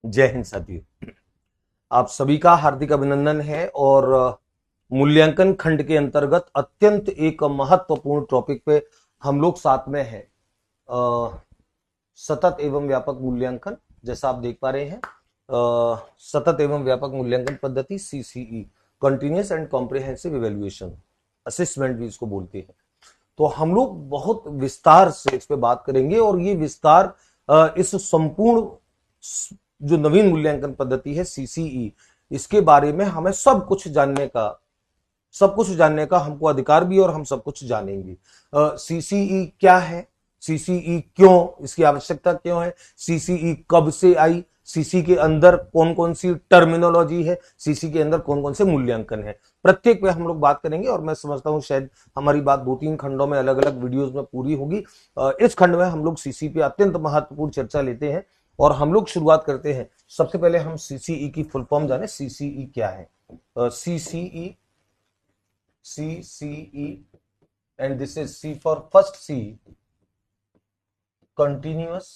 जय हिंद साथियों। आप सभी का हार्दिक अभिनंदन है और मूल्यांकन खंड के अंतर्गत अत्यंत एक महत्वपूर्ण टॉपिक पे हम लोग साथ में हैं। सतत एवं व्यापक मूल्यांकन, जैसा आप देख पा रहे हैं, सतत एवं व्यापक मूल्यांकन पद्धति CCE, continuous and comprehensive evaluation assessment भी इसको बोलते हैं। तो हम लोग बहुत विस्तार से इस पे बात करेंगे और ये विस्तार इस संपूर्ण जो नवीन मूल्यांकन पद्धति है सीसीई, इसके बारे में हमें सब कुछ जानने का हमको अधिकार भी, और हम सब कुछ जानेंगे। सीसीई क्या है, सीसीई क्यों, इसकी आवश्यकता क्यों है, सीसीई कब से आई, सीसी के अंदर कौन कौन सी टर्मिनोलॉजी है, सीसी के अंदर कौन कौन से मूल्यांकन है, प्रत्येक पे हम लोग बात करेंगे। और मैं समझता हूं शायद हमारी बात 2-3 खंडों में, अलग अलग वीडियोस में पूरी होगी। इस खंड में हम लोग सीसी पे अत्यंत महत्वपूर्ण चर्चा लेते हैं और हम लोग शुरुआत करते हैं। सबसे पहले हम सीसीई की फुल फॉर्म जाने। सीसीई क्या है? CCE, CCE, and this is C for first C, continuous,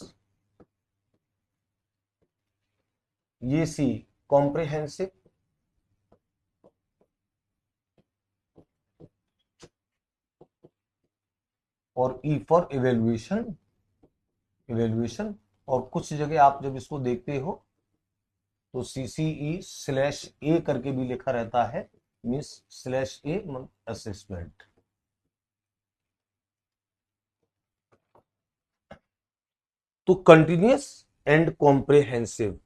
ये C comprehensive, और E for evaluation, evaluation। और कुछ जगह आप जब इसको देखते हो तो CCE/A करके भी लिखा रहता है, मीन्स /A असेसमेंट। तो कंटिन्यूअस एंड कॉम्प्रिहेंसिव,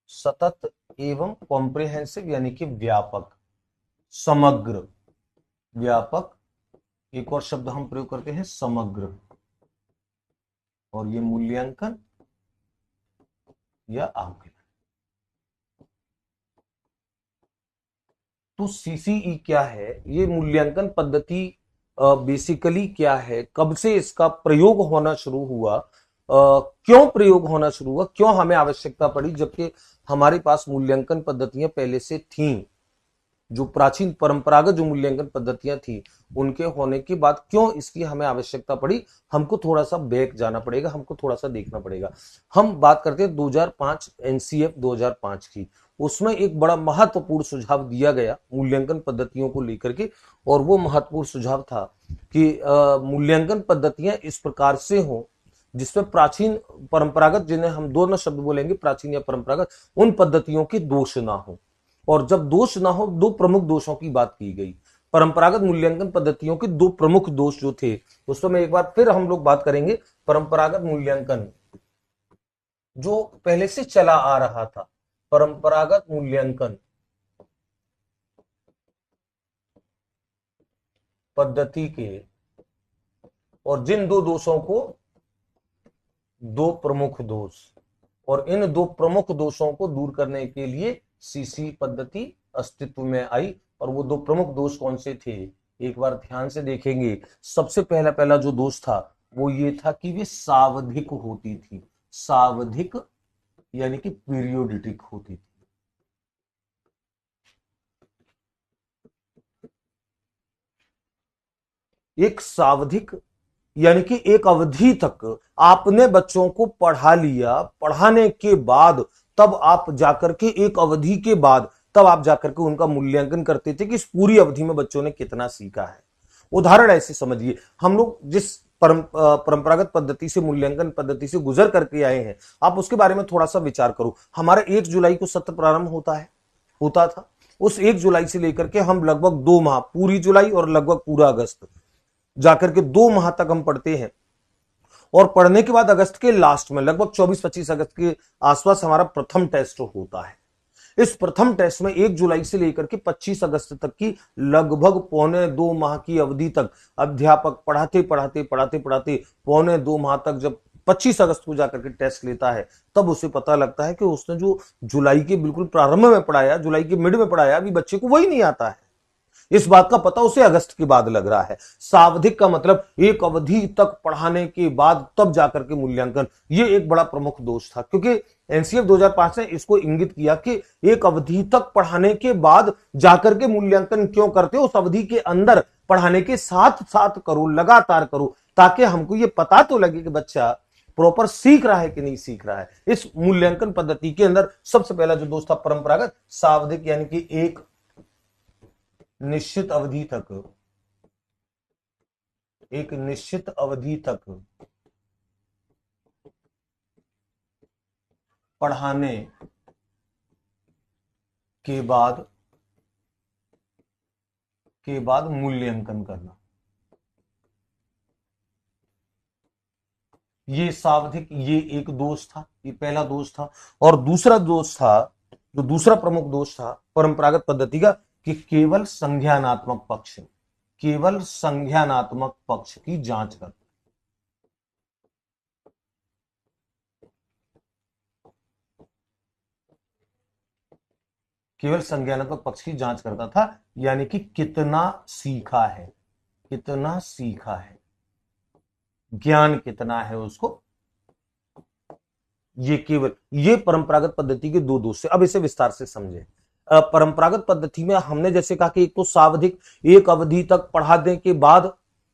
सतत एवं कॉम्प्रिहेंसिव यानी कि व्यापक, समग्र, व्यापक। एक और शब्द हम प्रयोग करते हैं समग्र, और ये मूल्यांकन या आकलन। तो सीसीई क्या है, ये मूल्यांकन पद्धति बेसिकली क्या है, कब से इसका प्रयोग होना शुरू हुआ, क्यों प्रयोग होना शुरू हुआ, क्यों हमें आवश्यकता पड़ी, जबकि हमारे पास मूल्यांकन पद्धतियां पहले से थीं। जो प्राचीन परंपरागत जो मूल्यांकन पद्धतियां थी, उनके होने के बाद क्यों इसकी हमें आवश्यकता पड़ी, हमको थोड़ा सा बैक जाना पड़ेगा, हमको थोड़ा सा देखना पड़ेगा। हम बात करते हैं 2005 एनसीएफ 2005 की। उसमें एक बड़ा महत्वपूर्ण सुझाव दिया गया मूल्यांकन पद्धतियों को लेकर के, और वो महत्वपूर्ण सुझाव था कि मूल्यांकन पद्धतियां इस प्रकार से हों जिसमें प्राचीन परंपरागत, जिन्हें हम दोनों शब्द बोलेंगे, प्राचीन या परंपरागत, उन पद्धतियों के दोष ना हो। और जब दोष ना हो, दो प्रमुख दोषों की बात की गई। परंपरागत मूल्यांकन पद्धतियों के दो प्रमुख दोष जो थे, उस पर एक बार फिर हम लोग बात करेंगे। परंपरागत मूल्यांकन जो पहले से चला आ रहा था, परंपरागत मूल्यांकन पद्धति के, और जिन दो दोषों को, दो प्रमुख दोष, और इन दो प्रमुख दोषों को दूर करने के लिए सीसी पद्धति अस्तित्व में आई। और वो दो प्रमुख दोष कौन से थे, एक बार ध्यान से देखेंगे। सबसे पहला जो दोष था वो ये था कि वे सावधिक होती थी, सावधिक यानी कि पीरियोडिक होती थी। एक सावधिक यानी कि एक अवधि तक आपने बच्चों को पढ़ा लिया, पढ़ाने के बाद तब आप जाकर के, एक अवधि के बाद तब आप जाकर के उनका मूल्यांकन करते थे कि इस पूरी अवधि में बच्चों ने कितना सीखा है। उदाहरण ऐसे समझिए, हम लोग जिस परंपरागत पद्धति से, मूल्यांकन पद्धति से गुजर करके आए हैं, आप उसके बारे में थोड़ा सा विचार करो। हमारा 1 जुलाई को सत्र प्रारंभ होता था। उस 1 जुलाई से लेकर के हम लगभग 2 माह, पूरी जुलाई और लगभग पूरा अगस्त, जाकर के 2 माह तक हम पढ़ते हैं। और पढ़ने के बाद अगस्त के लास्ट में लगभग 24-25 अगस्त के आसपास हमारा प्रथम टेस्ट होता है। इस प्रथम टेस्ट में 1 जुलाई से लेकर के 25 अगस्त तक की लगभग पौने 2 माह की अवधि तक अध्यापक पढ़ाते पौने 2 माह तक, जब 25 अगस्त को जाकर के टेस्ट लेता है, तब उसे पता लगता है कि उसने जो जुलाई के बिल्कुल प्रारंभ में पढ़ाया, जुलाई के मिड में पढ़ाया, अभी बच्चे को वही नहीं आता है। इस बात का पता उसे अगस्त के बाद लग रहा है। सावधिक का मतलब एक अवधि तक पढ़ाने के बाद तब जाकर के मूल्यांकन। ये एक बड़ा प्रमुख दोष था, क्योंकि एनसीएफ 2005 ने इसको इंगित किया कि एक अवधि तक पढ़ाने के बाद जाकर के मूल्यांकन क्यों करते हो, उस अवधि के अंदर पढ़ाने के साथ साथ करो, लगातार करो, ताकि हमको ये पता तो लगे कि बच्चा प्रॉपर सीख रहा है कि नहीं सीख रहा है। इस मूल्यांकन पद्धति के अंदर सबसे पहला जो दोष था परंपरागत सावधिक, यानी कि एक निश्चित अवधि तक, एक निश्चित अवधि तक पढ़ाने के बाद मूल्यांकन करना, ये सावधिक, ये एक दोष था, ये पहला दोष था। और दूसरा दोष था, जो दूसरा प्रमुख दोष था परंपरागत पद्धति का, कि केवल संज्ञानात्मक पक्ष, केवल संज्ञानात्मक पक्ष की जांच करना। केवल संज्ञानात्मक पक्ष की जांच करता था, यानी कि कितना सीखा है, कितना सीखा है, ज्ञान कितना है उसको, ये केवल, ये परंपरागत पद्धति के दो दोष है। अब इसे विस्तार से समझें। परंपरागत पद्धति में हमने जैसे कहा कि एक तो सावधिक, एक अवधि तक पढ़ाने के बाद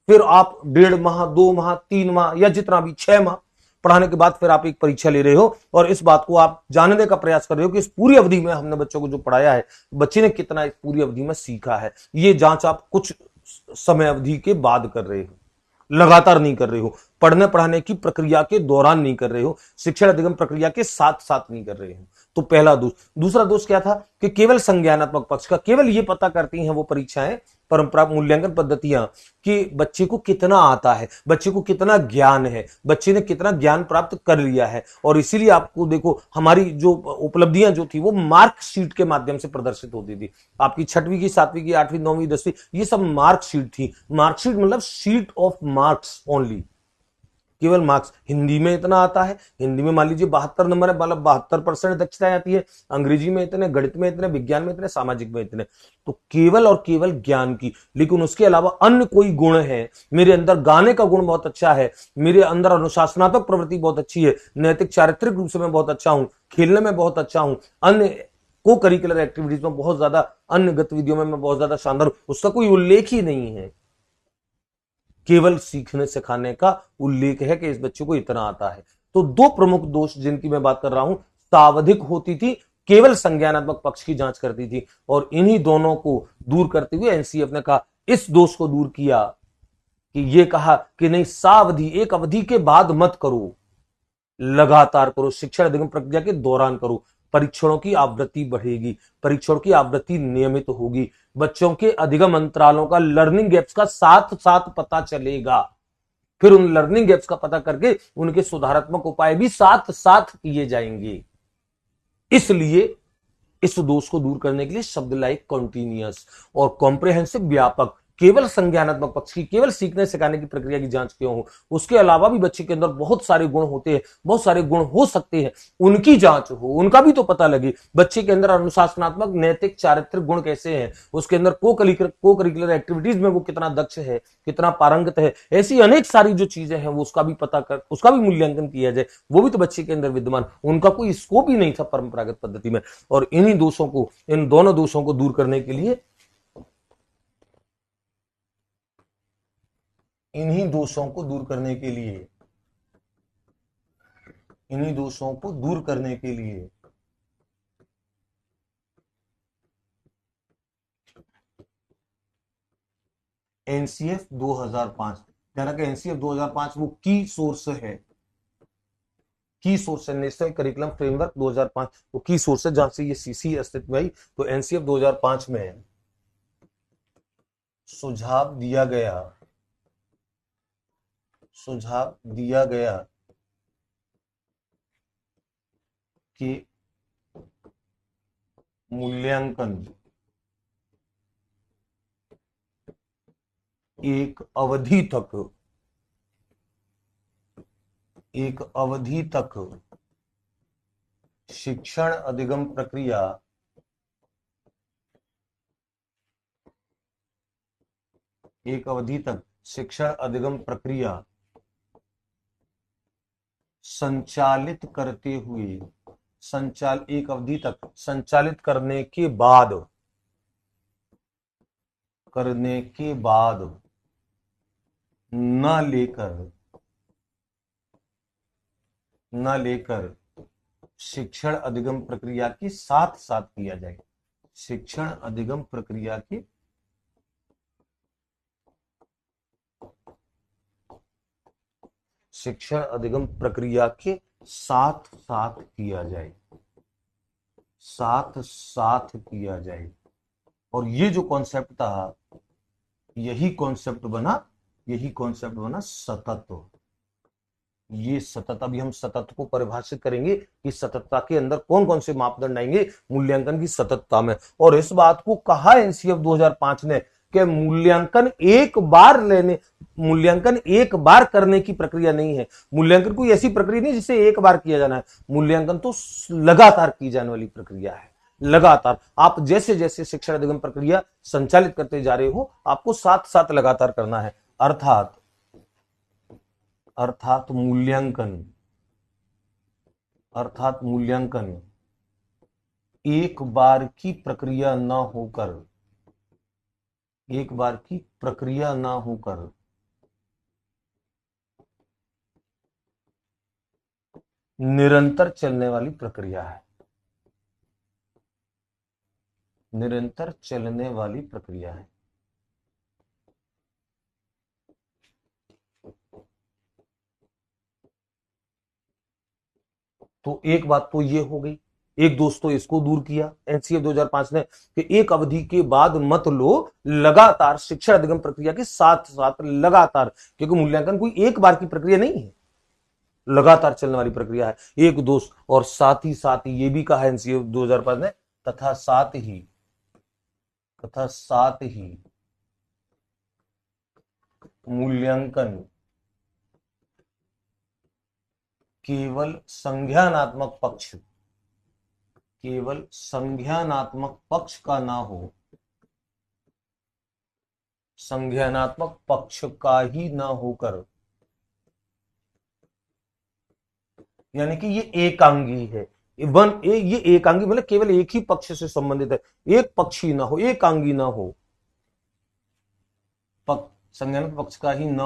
फिर आप 1.5 माह, 2 माह, 3 माह या जितना भी 6 माह पढ़ाने के बाद फिर आप एक परीक्षा ले रहे हो और इस बात को आप जानने का प्रयास कर रहे हो कि इस पूरी अवधि में हमने बच्चों को जो पढ़ाया है, बच्चे ने कितना इस पूरी अवधि में सीखा है। ये जांच आप कुछ समय अवधि के बाद कर रहे हो, लगातार नहीं कर रहे हो, पढ़ने पढ़ाने की प्रक्रिया के दौरान नहीं कर रहे हो, शिक्षण अधिगम प्रक्रिया के साथ साथ नहीं कर रहे हो। तो पहला दोष। दूसरा दोष क्या था कि केवल संज्ञानात्मक पक्ष का, केवल ये पता करती हैं वो परीक्षाएं, परंपरा मूल्यांकन पद्धतियां, कि बच्चे को कितना आता है, बच्चे को कितना ज्ञान है, बच्चे ने कितना ज्ञान प्राप्त कर लिया है। और इसीलिए आपको देखो हमारी जो उपलब्धियां जो थी वो मार्कशीट के माध्यम से प्रदर्शित होती थी। आपकी 6वीं की, 7वीं की, 8वीं, 9वीं, 10वीं, ये सब मार्कशीट थी। मार्कशीट मतलब शीट ऑफ मार्क्स ओनली, केवल मार्क्स। हिंदी में इतना आता है, हिंदी में मान लीजिए 72 नंबर है, मतलब 72% दक्षता आती है, अंग्रेजी में इतने, गणित में इतने, विज्ञान में इतने, सामाजिक में इतने। तो केवल और केवल ज्ञान की, लेकिन उसके अलावा अन्य कोई गुण है, मेरे अंदर गाने का गुण बहुत अच्छा है, मेरे अंदर अनुशासनात्मक प्रवृत्ति बहुत अच्छी है, नैतिक चारित्रिक रूप से मैं बहुत अच्छा हूं, खेलने में बहुत अच्छा हूं, अन्य को करिकुलर एक्टिविटीज में बहुत ज्यादा, अन्य गतिविधियों में मैं बहुत ज्यादा शानदार हूं, उसका कोई उल्लेख ही नहीं है। केवल सीखने सिखाने का उल्लेख है कि इस बच्चे को इतना आता है। तो दो प्रमुख दोष जिनकी मैं बात कर रहा हूं, सावधिक होती थी, केवल संज्ञानात्मक पक्ष की जांच करती थी, और इन्हीं दोनों को दूर करते हुए एनसीएफ ने कहा, इस दोष को दूर किया कि ये कहा कि नहीं, सावधि, एक अवधि के बाद मत करो, लगातार करो, शिक्षण अधिगम प्रक्रिया के दौरान करो। परीक्षणों की आवृत्ति बढ़ेगी, परीक्षणों की आवृत्ति नियमित होगी, बच्चों के अधिगम अंतरालों का, लर्निंग गैप्स का साथ साथ पता चलेगा, फिर उन लर्निंग गैप्स का पता करके उनके सुधारात्मक उपाय भी साथ साथ किए जाएंगे। इसलिए इस दोष को दूर करने के लिए शब्द लाइक कॉन्टिन्यूअस और कॉम्प्रिहेंसिव, व्यापक, केवल संज्ञानात्मक पक्ष की, केवल सीखने सिखाने की प्रक्रिया की जांच क्यों हो, उसके अलावा भी बच्चे के अंदर बहुत सारे गुण होते हैं, बहुत सारे गुण हो सकते हैं, उनकी जांच हो, उनका भी तो पता लगे। बच्चे के अंदर अनुशासनात्मक, नैतिक, चारित्रिक गुण कैसे हैं, उसके अंदर को करिकुलर एक्टिविटीज में वो कितना दक्ष है, कितना पारंगत है, ऐसी अनेक सारी जो चीजें हैं वो उसका भी पता कर, उसका भी मूल्यांकन किया जाए, वो भी तो बच्चे के अंदर विद्यमान, उनका कोई स्कोप ही नहीं था परंपरागत पद्धति में। और इन्हीं दोषों को, इन दोनों दोषों को दूर करने के लिए, इन्हीं दोषों को दूर करने के लिए, इन्हीं दोषों को दूर करने के लिए एनसीएफ 2005, ध्यान रखें, एनसीएफ 2005 वो की सोर्स है, की सोर्स है, नेशनल करिकुलम फ्रेमवर्क 2005 वो की सोर्स है, जहां से ये सीसी अस्तित्व में आई। तो एनसीएफ 2005 में सुझाव दिया गया, सुझाव दिया गया कि मूल्यांकन एक अवधि तक, एक अवधि तक शिक्षण अधिगम प्रक्रिया, एक अवधि तक शिक्षण अधिगम प्रक्रिया संचालित करते हुए, एक अवधि तक संचालित करने के बाद, न लेकर न लेकर शिक्षण अधिगम प्रक्रिया के साथ साथ किया जाए। शिक्षण अधिगम प्रक्रिया के शिक्षण अधिगम प्रक्रिया के साथ साथ किया जाए, साथ साथ किया जाए। और ये जो कॉन्सेप्ट था, यही कॉन्सेप्ट बना सतत। ये सतत, अभी हम सतत को परिभाषित करेंगे कि सततता के अंदर कौन कौन से मापदंड आएंगे मूल्यांकन की सततता में। और इस बात को कहा एनसीएफ 2005 ने कि मूल्यांकन एक बार करने की प्रक्रिया नहीं है। मूल्यांकन कोई ऐसी प्रक्रिया नहीं जिसे एक बार किया जाना है। मूल्यांकन तो लगातार की जाने वाली प्रक्रिया है। लगातार आप जैसे जैसे शिक्षण अधिगम प्रक्रिया संचालित करते जा रहे हो, आपको साथ साथ लगातार करना है। अर्थात मूल्यांकन एक बार की प्रक्रिया न होकर निरंतर चलने वाली प्रक्रिया है। निरंतर चलने वाली प्रक्रिया है। तो एक बात तो ये हो गई, एक दोस्त तो इसको दूर किया एनसीएफ 2005 ने कि एक अवधि के बाद मत लो, लगातार शिक्षण अधिगम प्रक्रिया के साथ साथ लगातार, क्योंकि मूल्यांकन कोई एक बार की प्रक्रिया नहीं है, लगातार चलने वाली प्रक्रिया है। एक दोस्त, और साथ ही ये भी कहा एनसीएफ 2005 ने, तथा साथ ही मूल्यांकन केवल संज्ञानात्मक पक्ष का ना हो, संज्ञानात्मक पक्ष का ही ना होकर, यानी कि ये एकांगी है। ये एकांगी मतलब केवल एक ही पक्ष से संबंधित है, एक पक्षी ना हो, एकांगी ना हो, संज्ञानात्मक पक्ष का ही न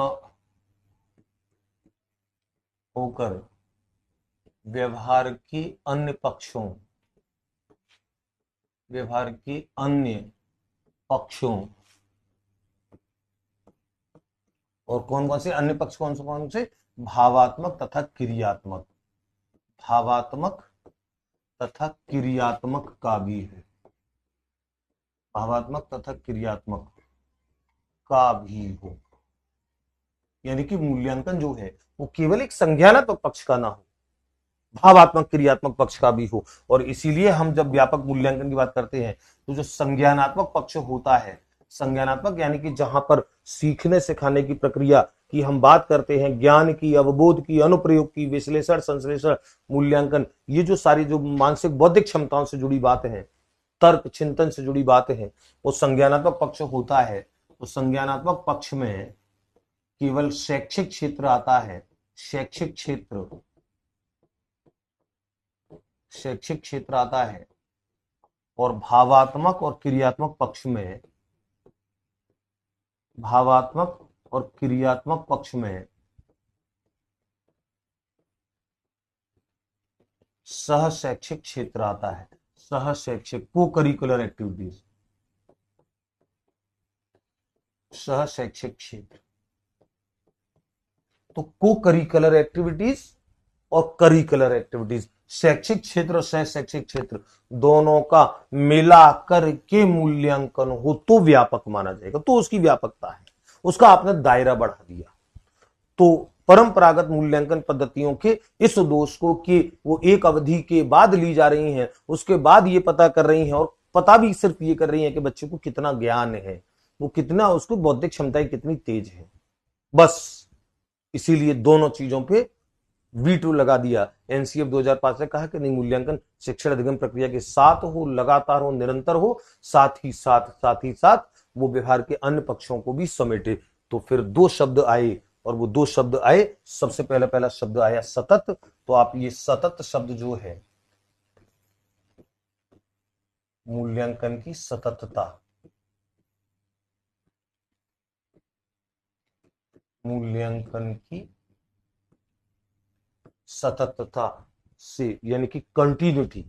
होकर व्यवहार के अन्य पक्षों और कौन कौन से अन्य पक्ष, कौन से भावात्मक तथा क्रियात्मक का भी है। भावात्मक तथा क्रियात्मक का भी हो, यानी कि मूल्यांकन जो है वो केवल एक संज्ञानात्मक पक्ष का ना हो, भावात्मक क्रियात्मक पक्ष का भी हो। और इसीलिए हम जब व्यापक मूल्यांकन की बात करते हैं तो जो संज्ञानात्मक पक्ष होता है, संज्ञानात्मक यानी कि जहां पर सीखने सिखाने की प्रक्रिया की हम बात करते हैं, ज्ञान की, अवबोध की, अनुप्रयोग की, विश्लेषण, संश्लेषण, मूल्यांकन, ये जो सारी जो मानसिक बौद्धिक क्षमताओं से जुड़ी बातें हैं, तर्क चिंतन से जुड़ी बातें हैं, वो संज्ञानात्मक पक्ष होता है। तो संज्ञानात्मक पक्ष में केवल शैक्षिक क्षेत्र आता है, शैक्षिक क्षेत्र आता है। और भावात्मक और क्रियात्मक पक्ष में सह शैक्षिक क्षेत्र आता है। सह शैक्षिक को करिकुलर एक्टिविटीज, सह शैक्षिक क्षेत्र। तो को करिकुलर एक्टिविटीज और करिकुलर एक्टिविटीज, शैक्षिक क्षेत्र और सह शैक्षिक क्षेत्र दोनों का मिलाकर के मूल्यांकन हो तो व्यापक माना जाएगा, तो उसकी व्यापकता है, उसका आपने दायरा बढ़ा दिया। तो परंपरागत मूल्यांकन पद्धतियों के इस दोष को कि वो एक अवधि के बाद ली जा रही हैं, उसके बाद ये पता कर रही हैं, और पता भी सिर्फ ये कर रही हैं कि बच्चे को कितना ज्ञान है, वो कितना, उसको बौद्धिक क्षमताएं कितनी तेज है, बस इसीलिए दोनों चीजों पे वीटो लगा दिया। एनसीएफ 2005 ने कहा कि नहीं, मूल्यांकन शिक्षण अधिगम प्रक्रिया के साथ हो, लगातार हो, निरंतर हो, साथ ही साथ वो व्यवहार के अन्य पक्षों को भी समेटे। तो फिर दो शब्द आए, और वो दो शब्द आए, सबसे पहला शब्द आया सतत। तो आप ये सतत शब्द जो है, मूल्यांकन की सततता, मूल्यांकन की सततता से यानी कि कंटिन्यूटी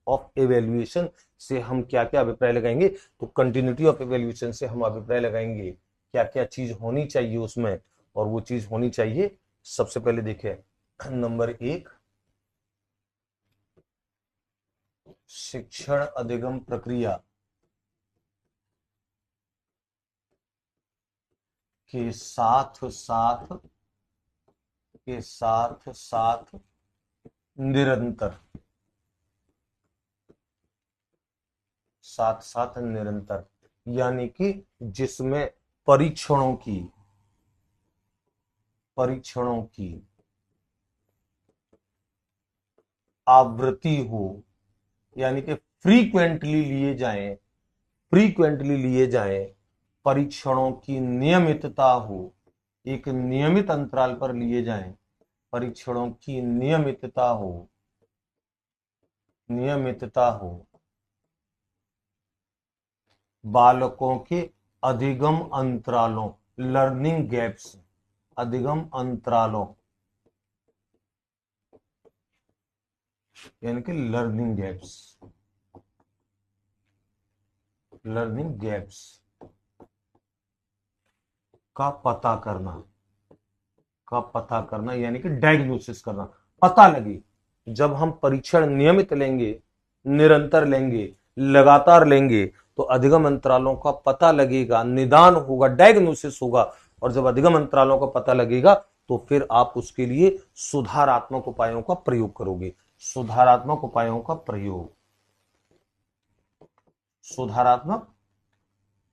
ऑफ एवेल्युएशन से हम क्या क्या अभिप्राय लगाएंगे? तो कंटिन्यूटी ऑफ एवेल्युएशन से हम अभिप्राय लगाएंगे क्या क्या चीज होनी चाहिए उसमें, और वो चीज होनी चाहिए सबसे पहले देखें, नंबर 1, शिक्षण अधिगम प्रक्रिया के साथ साथ निरंतर, साथ साथ निरंतर, यानी कि जिसमें परीक्षणों की आवृत्ति हो, यानी कि फ्रीक्वेंटली लिए जाएं, परीक्षणों की नियमितता हो, एक नियमित अंतराल पर लिए जाएं, परीक्षणों की नियमितता हो, बालकों के अधिगम अंतरालों, लर्निंग गैप्स, अधिगम अंतरालों यानी कि लर्निंग गैप्स का पता करना यानी कि डायग्नोसिस करना, पता लगे। जब हम परीक्षण नियमित लेंगे, निरंतर लेंगे, लगातार लेंगे, तो अधिगम अंतरालों का पता लगेगा, निदान होगा, डायग्नोसिस होगा। और जब अधिगम अंतरालों का पता लगेगा तो फिर आप उसके लिए सुधारात्मक उपायों का प्रयोग करोगे। सुधारात्मक,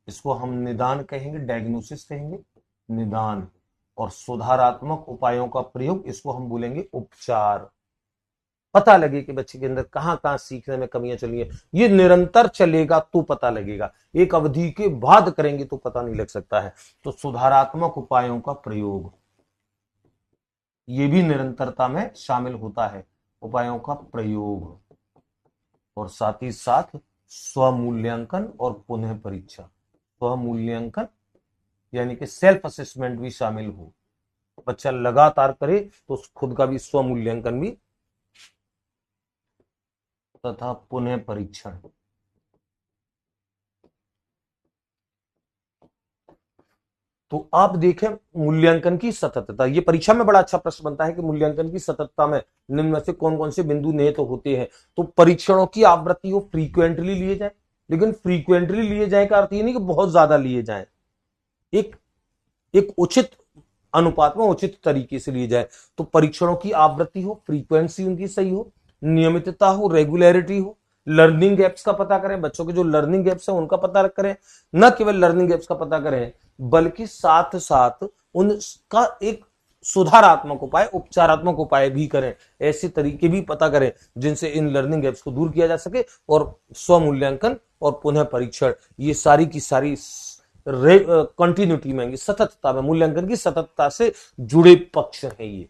इसको हम निदान कहेंगे, डायग्नोसिस कहेंगे, निदान। और सुधारात्मक उपायों का प्रयोग, इसको हम बोलेंगे उपचार। पता लगे कि बच्चे के अंदर कहां कहां सीखने में कमियां चली है। ये निरंतर चलेगा तो पता लगेगा, एक अवधि के बाद करेंगे तो पता नहीं लग सकता है। तो सुधारात्मक उपायों का प्रयोग ये भी निरंतरता में शामिल होता है, उपायों का प्रयोग। और साथ ही साथ स्वमूल्यांकन और पुनः परीक्षा। स्वमूल्यांकन यानी कि सेल्फ असेसमेंट भी शामिल हो, बच्चा लगातार करे तो खुद का भी स्वमूल्यांकन भी, तथा पुनः परीक्षण। तो आप देखें मूल्यांकन की सततता, ये परीक्षा में बड़ा अच्छा प्रश्न बनता है कि मूल्यांकन की सततता में निम्न में से कौन कौन से बिंदु निहित होते हैं। तो परीक्षणों की आवृत्ति हो फ्रीक्वेंटली लिए जाए, लेकिन फ्रीक्वेंटली लिए जाए का अर्थ ये नहीं कि बहुत ज्यादा लिए जाए, एक एक उचित अनुपात में, उचित तरीके से लिए जाए। तो परीक्षणों की आवृत्ति हो, फ्रीक्वेंसी उनकी सही हो, नियमितता हो, रेगुलरिटी हो, लर्निंग गैप्स का पता करें, बच्चों के जो लर्निंग गैप्स है उनका पता करें, न केवल लर्निंग गैप्स का पता करें बल्कि साथ साथ उनका एक सुधारात्मक उपाय, उपचारात्मक उपाय भी करें, ऐसे तरीके भी पता करें जिनसे इन लर्निंग गैप्स को दूर किया जा सके। और स्वमूल्यांकन और पुनः परीक्षण ये सारी की सारी कंटिन्यूटी में, सततता में, मूल्यांकन की सततता से जुड़े पक्ष हैं।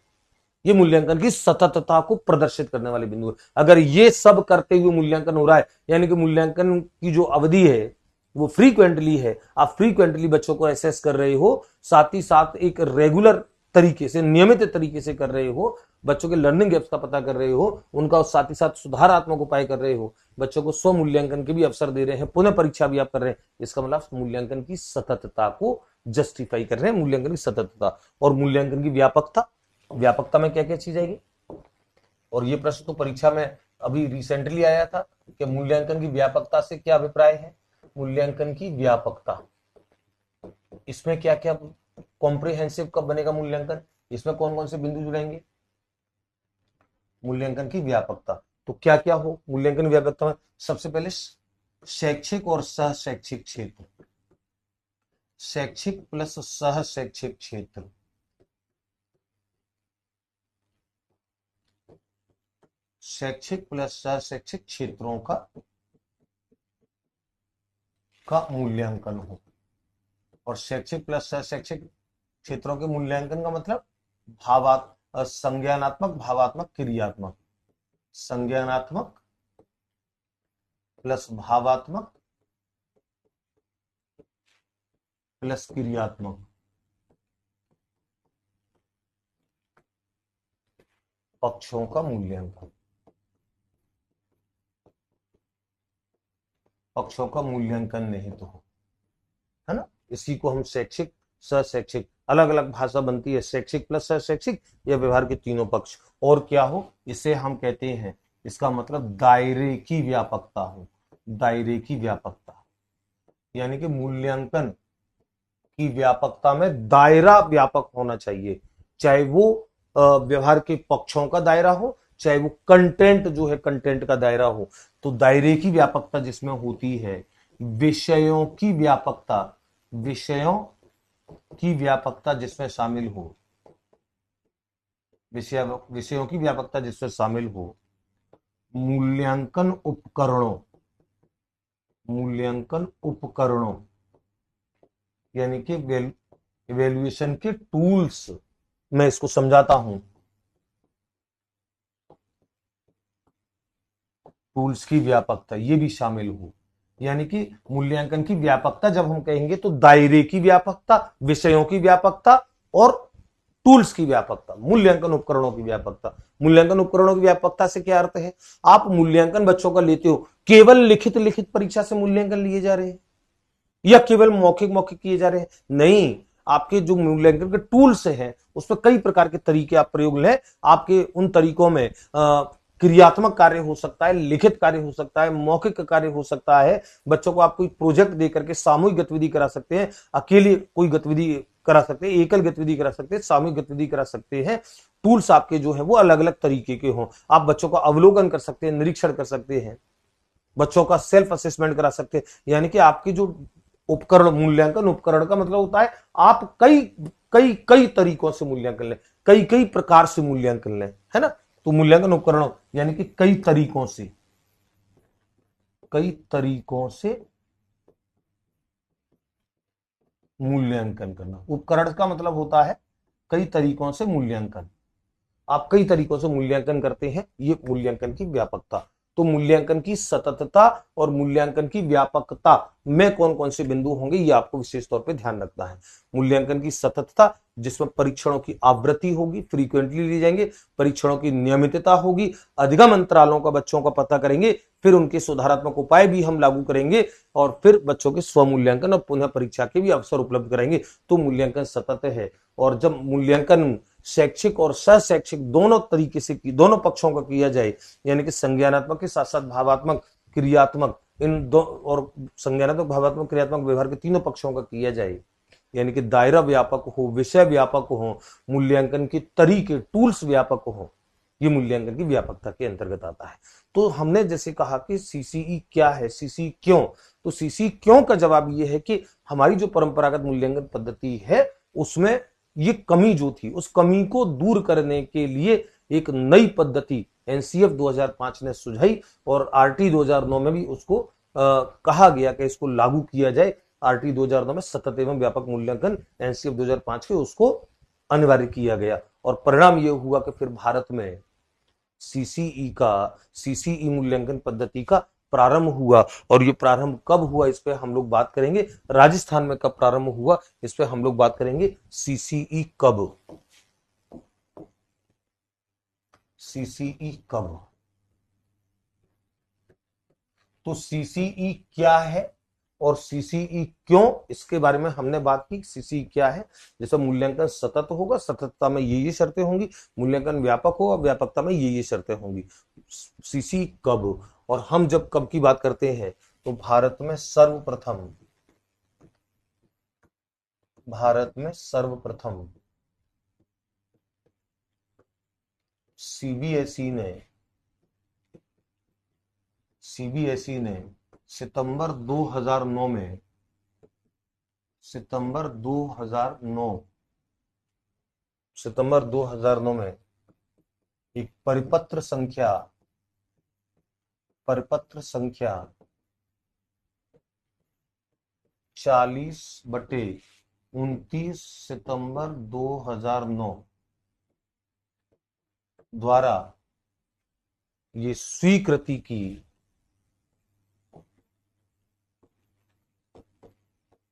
ये मूल्यांकन की सततता को प्रदर्शित करने वाले बिंदु है। अगर ये सब करते हुए मूल्यांकन हो रहा है, यानी कि मूल्यांकन की जो अवधि है वो फ्रीक्वेंटली है, आप फ्रीक्वेंटली बच्चों को एसेस कर रहे हो, साथ ही साथ एक रेगुलर तरीके से, नियमित तरीके से कर रहे हो, बच्चों के लर्निंग गैप्स का पता कर रहे हो, उनका साथ ही साथ सुधारात्मक उपाय कर रहे हो, बच्चों को स्व मूल्यांकन के भी अवसर दे रहे हैं, पुनः परीक्षा भी आप कर रहे हैं, इसका मतलब मूल्यांकन की सततता को जस्टिफाई कर रहे हैं, मूल्यांकन की सततता। और मूल्यांकन की व्यापकता, व्यापकता में क्या क्या चीज आएगी? और ये प्रश्न तो परीक्षा में अभी रिसेंटली आया था कि मूल्यांकन की व्यापकता से क्या अभिप्राय है। मूल्यांकन की व्यापकता, इसमें क्या क्या कॉम्प्रिहेंसिव कब बनेगा मूल्यांकन, इसमें कौन कौन से बिंदु जुड़ेंगे? मूल्यांकन की व्यापकता तो क्या क्या हो मूल्यांकन व्यापकता में? सबसे पहले शैक्षिक और सह शैक्षिक क्षेत्र, शैक्षिक प्लस सह शैक्षिक क्षेत्र, शैक्षिक प्लस सह शैक्षिक क्षेत्रों का मूल्यांकन हो। और शैक्षिक प्लस सह शैक्षिक क्षेत्रों के मूल्यांकन का मतलब संज्ञानात्मक, भावात्मक, क्रियात्मक, संज्ञानात्मक प्लस भावात्मक प्लस क्रियात्मक। पक्षों का मूल्यांकन, पक्षों का मूल्यांकन निहित हो, है ना। इसी को हम शैक्षिक, सशैक्षिक, अलग अलग भाषा बनती है, शैक्षिक प्लस सशैक्षिक या व्यवहार के तीनों पक्ष। और क्या हो, इसे हम कहते हैं, इसका मतलब दायरे की व्यापकता हो, दायरे की व्यापकता, यानी कि मूल्यांकन की व्यापकता में दायरा व्यापक होना चाहिए, चाहे वो व्यवहार के पक्षों का दायरा हो, चाहे वो कंटेंट जो है कंटेंट का दायरा हो। तो दायरे की व्यापकता जिसमें होती है, विषयों की व्यापकता, विषयों की व्यापकता जिसमें शामिल हो, विषयों की व्यापकता जिसमें शामिल हो, मूल्यांकन उपकरणों, मूल्यांकन उपकरणों यानी कि इवेल्युएशन के टूल्स, मैं इसको समझाता हूं, टूल्स की व्यापकता ये भी शामिल हो। यानी कि मूल्यांकन की व्यापकता जब हम कहेंगे तो दायरे की व्यापकता, विषयों की व्यापकता और टूल्स की व्यापकता, मूल्यांकन उपकरणों की व्यापकता। मूल्यांकन उपकरणों की व्यापकता से क्या अर्थ है, आप मूल्यांकन बच्चों का लेते हो, केवल लिखित लिखित परीक्षा से मूल्यांकन लिए जा रहे हैं या केवल मौखिक मौखिक किए जा रहे हैं, नहीं। आपके जो मूल्यांकन के टूल्स हैं उसमें कई प्रकार के तरीके आप प्रयोग लें। आपके उन तरीकों में क्रियात्मक कार्य हो सकता है, लिखित कार्य हो सकता है, मौखिक कार्य हो सकता है। बच्चों को आप कोई प्रोजेक्ट दे करके सामूहिक गतिविधि करा सकते हैं, अकेले कोई गतिविधि करा सकते हैं, एकल गतिविधि करा सकते हैं, सामूहिक गतिविधि करा सकते हैं। टूल्स आपके जो है वो अलग अलग तरीके के हों। आप बच्चों का अवलोकन कर सकते हैं, निरीक्षण कर सकते हैं, बच्चों का सेल्फ असेसमेंट करा सकते हैं। यानी कि आपकी जो उपकरण, मूल्यांकन उपकरण का मतलब होता है आप कई कई कई तरीकों से मूल्यांकन लें, कई कई प्रकार से मूल्यांकन लें, है ना। तो मूल्यांकन उपकरण यानी कि कई तरीकों से, कई तरीकों से मूल्यांकन करना। उपकरण का मतलब होता है कई तरीकों से मूल्यांकन, आप कई तरीकों से मूल्यांकन करते हैं, ये मूल्यांकन की व्यापकता। तो मूल्यांकन की सततता और मूल्यांकन की व्यापकता में कौन कौन से बिंदु होंगे ये आपको विशेष तौर पे ध्यान रखना है। मूल्यांकन की सततता जिसमें परीक्षणों की आवृत्ति होगी, फ्रीक्वेंटली लिए जाएंगे, परीक्षणों की नियमितता होगी, अधिगम अंतरालों का बच्चों का पता करेंगे, फिर उनके सुधारात्मक उपाय भी हम लागू करेंगे और फिर बच्चों के स्वमूल्यांकन और पुनः परीक्षा के भी अवसर उपलब्ध कराएंगे। तो मूल्यांकन सतत है। और जब मूल्यांकन शैक्षिक और सशैक्षिक दोनों तरीके से दोनों पक्षों का किया जाए, यानी कि संज्ञानात्मक के साथ साथ भावात्मक, क्रियात्मक, इन दो और संज्ञानात्मक, भावात्मक, क्रियात्मक व्यवहार के तीनों पक्षों का किया जाए, यानी कि दायरा व्यापक हो, विषय व्यापक हो, मूल्यांकन के तरीके, टूल्स व्यापक हो, ये मूल्यांकन की व्यापकता के अंतर्गत आता है। तो हमने जैसे कहा कि सीसीई क्या है, सीसीई क्यों, तो सीसीई क्यों का जवाब ये है कि हमारी जो परंपरागत मूल्यांकन पद्धति है उसमें ये कमी जो थी, उस कमी को दूर करने के लिए एक नई पद्धति एनसीएफ 2005 ने सुझाई और आरटी 2009 में भी उसको कहा गया कि इसको लागू किया जाए। आरटी 2009 में सतत एवं व्यापक मूल्यांकन एनसीएफ 2005 के उसको अनिवार्य किया गया और परिणाम यह हुआ कि फिर भारत में सीसीई मूल्यांकन पद्धति का प्रारंभ हुआ। और ये प्रारंभ कब हुआ इस पे हम लोग बात करेंगे, राजस्थान में कब प्रारंभ हुआ इस पे हम लोग बात करेंगे। सीसीई कब, सीसीई कब, तो सीसीई क्या है और सीसीई क्यों, इसके बारे में हमने बात की। सीसीई क्या है, जैसे मूल्यांकन सतत होगा, सततता में ये शर्तें होंगी, मूल्यांकन व्यापक होगा, व्यापकता में ये शर्तें होंगी। सीसीई कब, और हम जब कब की बात करते हैं तो भारत में सर्वप्रथम, भारत में सर्वप्रथम सीबीएसई ने, सीबीएसई ने सितंबर 2009 में, सितंबर 2009, सितंबर 2009 में एक परिपत्र संख्या, परिपत्र संख्या 40/29 सितंबर 2009 द्वारा ये स्वीकृति की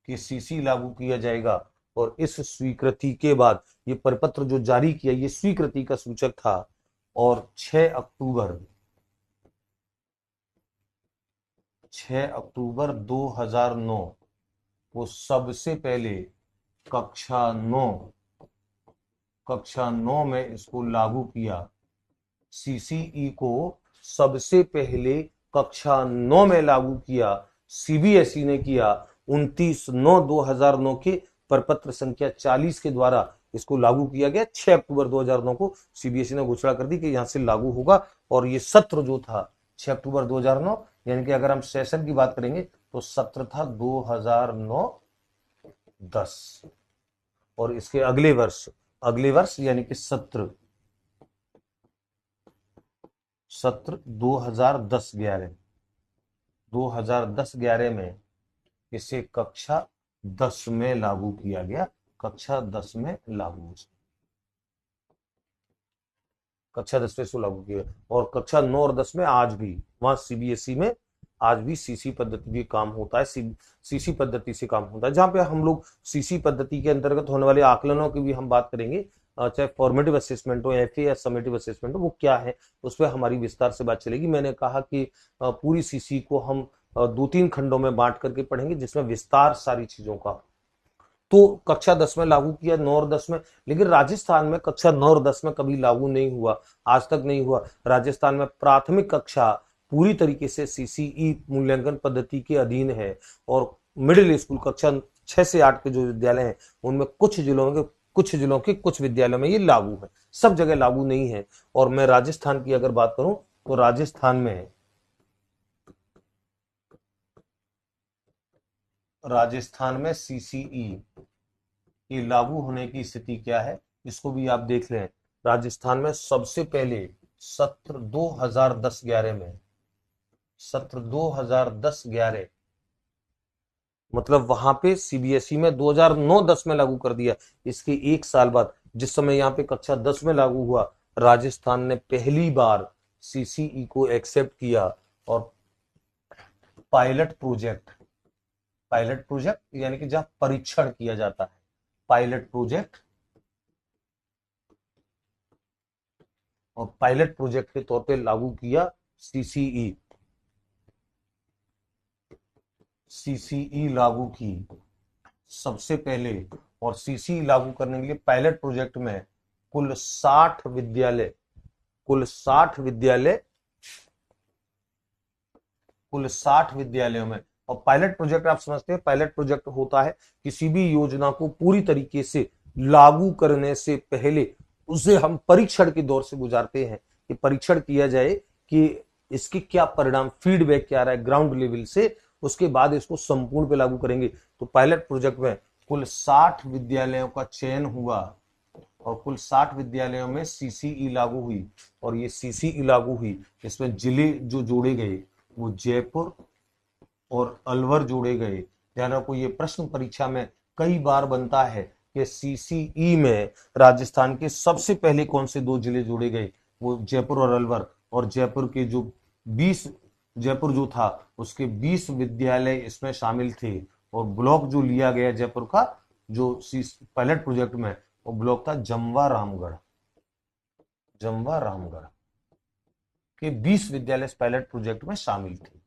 कि सीसी लागू किया जाएगा। और इस स्वीकृति के बाद ये परिपत्र जो जारी किया, ये स्वीकृति का सूचक था। और 6 अक्टूबर 2009 को सबसे पहले कक्षा 9 में इसको लागू किया। सीसीई को सबसे पहले कक्षा 9 में लागू किया, सीबीएसई ने किया 29/9/2009 के प्रपत्र संख्या 40 के द्वारा इसको लागू किया गया। 6 अक्टूबर 2009 को सीबीएसई ने घोषणा कर दी कि यहां से लागू होगा। और ये सत्र जो था 6 अक्टूबर 2009, यानी कि अगर हम सेशन की बात करेंगे तो सत्र था 2009-10। और इसके अगले वर्ष यानी कि सत्र 2010-11 में इसे कक्षा 10 में लागू किया गया। कक्षा 10 में इसको लागू किया। और कक्षा 9 और 10 में आज भी वहां सीबीएसई में आज भी सीसी पद्धति भी काम होता है, सीसी पद्धति से काम होता है, जहां पे हम लोग सीसी पद्धति के अंतर्गत होने वाले आकलनों की भी हम बात करेंगे, चाहे फॉर्मेटिव असेसमेंट हो एफए या समेटिव असेसमेंट हो, वो क्या है उस पर हमारी विस्तार से बात चलेगी। मैंने कहा कि पूरी सीसी को हम 2-3 खंडों में बांट करके पढ़ेंगे, जिसमें विस्तार सारी चीजों का। तो कक्षा 10 में लागू किया, 9 और 10 में, लेकिन राजस्थान में कक्षा 9 और 10 में कभी लागू नहीं हुआ, आज तक नहीं हुआ। राजस्थान में प्राथमिक कक्षा पूरी तरीके से सीसीई मूल्यांकन पद्धति के अधीन है, और मिडिल स्कूल कक्षा 6 से 8 के जो विद्यालय हैं उनमें कुछ जिलों के कुछ विद्यालयों में ये लागू है, सब जगह लागू नहीं है। और मैं राजस्थान की अगर बात करूं तो राजस्थान में सीसीई की लागू होने की स्थिति क्या है, इसको भी आप देख लें। राजस्थान में सबसे पहले सत्र 2010-11 मतलब वहां पे सीबीएसई में 2009-10 में लागू कर दिया। इसके एक साल बाद, जिस समय यहाँ पे कक्षा 10 में लागू हुआ, राजस्थान ने पहली बार सीसीई को एक्सेप्ट किया। और पायलट प्रोजेक्ट यानी कि जहां परीक्षण किया जाता है, पायलट प्रोजेक्ट के तौर पे लागू किया सीसीई लागू की सबसे पहले। और सीसीई लागू करने के लिए पायलट प्रोजेक्ट में कुल 60 विद्यालयों में। और पायलट प्रोजेक्ट आप समझते हैं, पायलट प्रोजेक्ट होता है किसी भी योजना को पूरी तरीके से लागू करने से पहले उसे हम परीक्षण के दौर से गुजारते हैं, कि परीक्षण किया जाए कि इसके क्या परिणाम, फीडबैक क्या रहा है ग्राउंड लेवल से, उसके बाद इसको संपूर्ण पे लागू करेंगे। तो पायलट प्रोजेक्ट में कुल 60 विद्यालयों का चयन हुआ, और कुल 60 विद्यालयों में सीसीई लागू हुई। और ये सीसीई लागू हुई, इसमें जिले जो जोड़े गए वो जयपुर और अलवर जोड़े गए। ध्यान रखो, ये प्रश्न परीक्षा में कई बार बनता है कि सीसीई में राजस्थान के सबसे पहले कौन से 2 जिले जोड़े गए, वो जयपुर और अलवर। और जयपुर के जो 20 जयपुर जो था उसके 20 विद्यालय इसमें शामिल थे। और ब्लॉक जो लिया गया जयपुर का जो पायलट प्रोजेक्ट में, वो ब्लॉक था जमवा रामगढ़ के 20 विद्यालय इस पायलट प्रोजेक्ट में शामिल थे।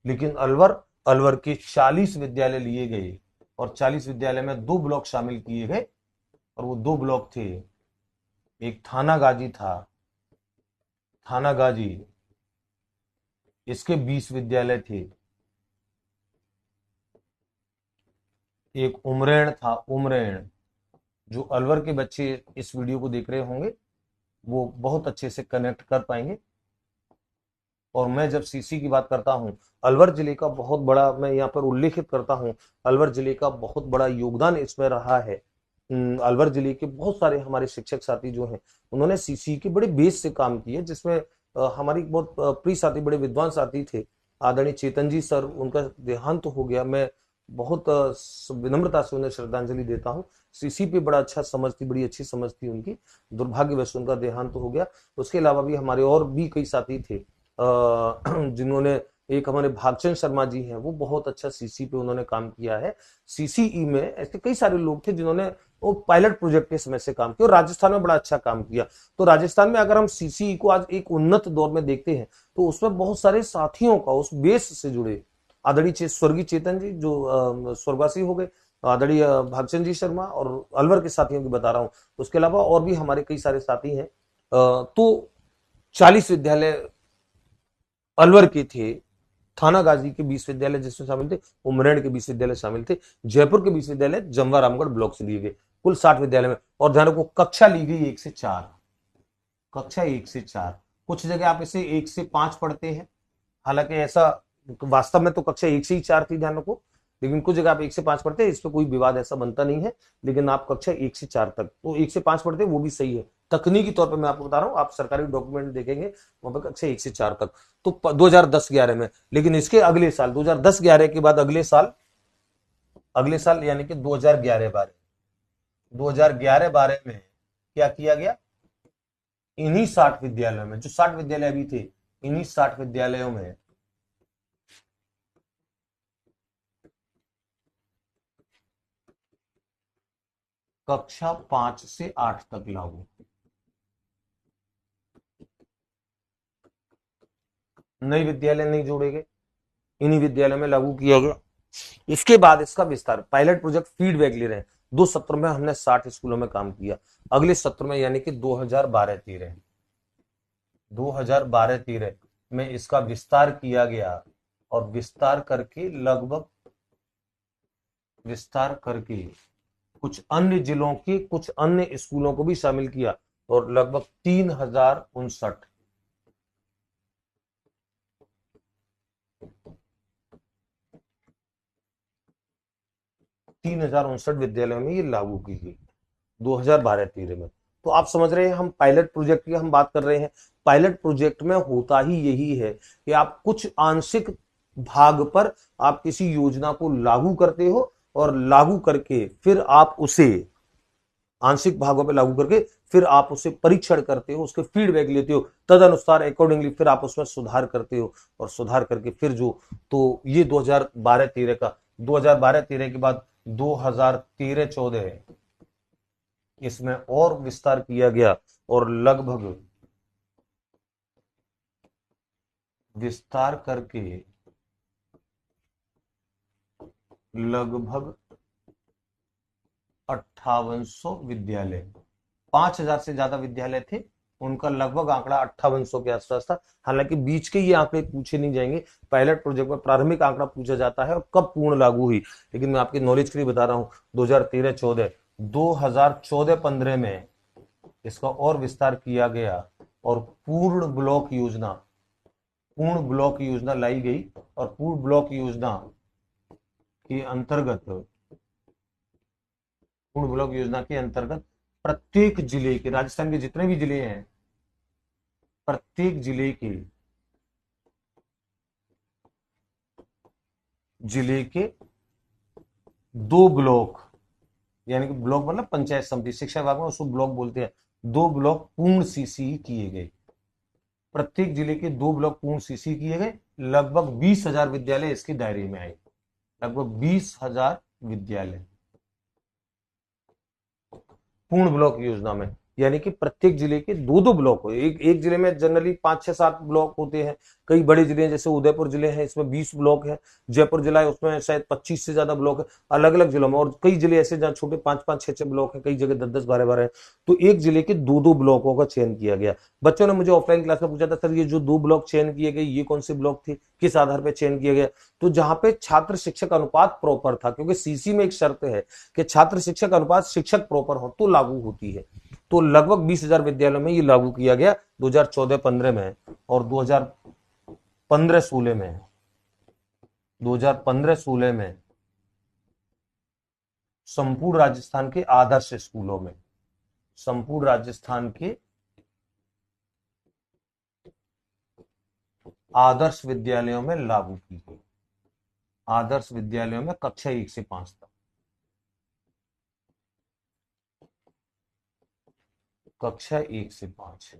लेकिन अलवर के 40 विद्यालय लिए गए, और 40 विद्यालय में 2 ब्लॉक शामिल किए गए। और वो 2 ब्लॉक थे, एक थानागाजी, इसके 20 विद्यालय थे। एक उमरेण था, जो अलवर के बच्चे इस वीडियो को देख रहे होंगे वो बहुत अच्छे से कनेक्ट कर पाएंगे। और मैं जब सीसी की बात करता हूं, अलवर जिले का बहुत बड़ा, मैं यहाँ पर उल्लेखित करता हूं, अलवर जिले का बहुत बड़ा योगदान इसमें रहा है। अलवर जिले के बहुत सारे हमारे शिक्षक साथी जो हैं उन्होंने सीसी के बड़े बेस से काम किए, जिसमें हमारी बहुत प्रिय साथी, बड़े विद्वान साथी थे, आदरणीय चेतन जी सर, उनका देहांत हो गया। मैं बहुत विनम्रता से उन्हें श्रद्धांजलि देता हूँ। सीसी पे बड़ी अच्छी समझ थी उनकी, दुर्भाग्यवश उनका देहांत हो गया। उसके अलावा भी हमारे और भी कई साथी थे जिन्होंने एक हमारे भागचंद शर्मा जी हैं, वो बहुत अच्छा सीसी पे उन्होंने काम किया है। सीसीई में ऐसे कई सारे लोग थे जिन्होंने वो पायलट प्रोजेक्ट के समय से काम किया और राजस्थान में बड़ा अच्छा काम किया। तो राजस्थान में अगर हम सीसीई को आज एक उन्नत दौर में देखते हैं तो उसमें बहुत सारे साथियों का उस बेस से जुड़े आदरणीय स्वर्गीय चेतन जी जो स्वर्गवासी हो गए, आदरणीय भागचंद जी शर्मा, और अलवर के साथियों की बता रहा हूं। उसके अलावा और भी हमारे कई सारे साथी हैं। तो 40 विद्यालय अलवर के थे, थाना गाजी के 20 विद्यालय जिसमें शामिल थे, उमरेड के 20 विद्यालय शामिल थे, जयपुर के 20 विद्यालय जमवा रामगढ़ ब्लॉक से लिए गए, कुल 60 विद्यालय में। और ध्यान रखो कक्षा ली गई 1 से 4, कक्षा 1 से 4। कुछ जगह आप इसे 1 से 5 पढ़ते हैं, हालांकि ऐसा वास्तव में तो कक्षा 1 से ही 4 थी, ध्यान रखो, लेकिन कुछ जगह आप 1 से 5 पढ़ते हैं, इस पर कोई विवाद ऐसा बनता नहीं है। लेकिन आप कक्षा 1 से 4 तक तो 1 से 5 पढ़ते हैं, वो भी सही है। तकनीकी तौर पर मैं आपको बता रहा हूं, आप सरकारी डॉक्यूमेंट देखेंगे वहां पर कक्षा 1 से 4 तक। तो 2010-11 में, लेकिन इसके अगले साल 2010-11 के बाद अगले साल यानी कि 2011-12 में क्या किया गया, इन्हीं 60 विद्यालयों में, जो 60 विद्यालय अभी थे, इन्हीं 60 विद्यालयों में कक्षा 5 से 8 तक लागू, नए विद्यालय नहीं जोड़े गए, इन्हीं विद्यालय में लागू किया गया। इसके बाद इसका विस्तार, पायलट प्रोजेक्ट फीडबैक ले रहे हैं। 2 सत्र में हमने 60 स्कूलों में काम किया। अगले सत्र में यानी कि 2012-13 में इसका विस्तार किया गया, और विस्तार करके कुछ अन्य जिलों के कुछ अन्य स्कूलों को भी शामिल किया, और लगभग 3059 विद्यालयों में ये लागू की गई 2012-13 में। तो आप समझ रहे हैं, हम पायलट प्रोजेक्ट की हम बात कर रहे हैं। पायलट प्रोजेक्ट में होता ही यही है कि आप कुछ आंशिक भाग पर आप किसी योजना को लागू करते हो, और लागू करके फिर आप उसे आंशिक भागों पर लागू करके फिर आप उसे परीक्षण करते हो, उसके फीडबैक लेते हो, तद अनुसार अकॉर्डिंगली फिर आप उसमें सुधार करते हो, और सुधार करके फिर जो, तो ये 2012-13 का, 2012-13 के बाद 2013-14 इसमें और विस्तार किया गया, और लगभग विस्तार करके लगभग 5800 विद्यालय, 5000 से ज्यादा विद्यालय थे, उनका लगभग आंकड़ा 5800 के आसपास था। हालांकि बीच के ये आंकड़े पूछे नहीं जाएंगे, पायलट प्रोजेक्ट में प्रारंभिक आंकड़ा पूछा जाता है और कब पूर्ण लागू हुई, लेकिन मैं आपकी नॉलेज के लिए बता रहा हूं, 2013-14, 2014-15 में इसका और विस्तार किया गया, और पूर्ण ब्लॉक योजना लाई गई, और पूर्ण ब्लॉक योजना के अंतर्गत, पूर्ण ब्लॉक योजना के अंतर्गत प्रत्येक जिले के, राजस्थान के जितने भी जिले हैं, प्रत्येक जिले के 2 ब्लॉक, यानी कि ब्लॉक मतलब पंचायत समिति, शिक्षा विभाग में उसको ब्लॉक बोलते हैं, 2 ब्लॉक पूर्ण सीसी किए गए। प्रत्येक जिले के 2 ब्लॉक पूर्ण सीसी किए गए, लगभग 20,000 विद्यालय इसके दायरे में आए, लगभग 20,000 विद्यालय पूर्ण ब्लॉक योजना में। यानी कि प्रत्येक जिले के 2-2 ब्लॉक हो, एक जिले में जनरली 5-6-7 ब्लॉक होते हैं। कई बड़े जिले हैं, जैसे उदयपुर जिले हैं, इसमें 20 ब्लॉक है। जयपुर जिला है, उसमें शायद 25 से ज्यादा ब्लॉक है, अलग अलग जिलों में। और कई जिले ऐसे जहाँ छोटे 5-5, 6-6 ब्लॉक है, कई जगह 10-10, 12-12 है। तो एक जिले के 2-2 ब्लॉकों का चयन किया गया। बच्चों ने मुझे ऑफलाइन क्लास में पूछा था, सर ये जो 2 ब्लॉक चयन किए गए, ये कौन से ब्लॉक थे, किस आधार पर चयन किया गया? तो जहां पे छात्र शिक्षक अनुपात प्रॉपर था, क्योंकि सीसी में एक शर्त है कि छात्र शिक्षक अनुपात शिक्षक प्रॉपर हो तो लागू होती है। तो लगभग 20,000 विद्यालयों में ये लागू किया गया 2014-15 में, और 2015-16 में, 2015-16 में संपूर्ण राजस्थान के आदर्श स्कूलों में, संपूर्ण राजस्थान के आदर्श विद्यालयों में लागू की गई। आदर्श विद्यालयों में कक्षा 1 से 5 तक, कक्षा 1 से 5।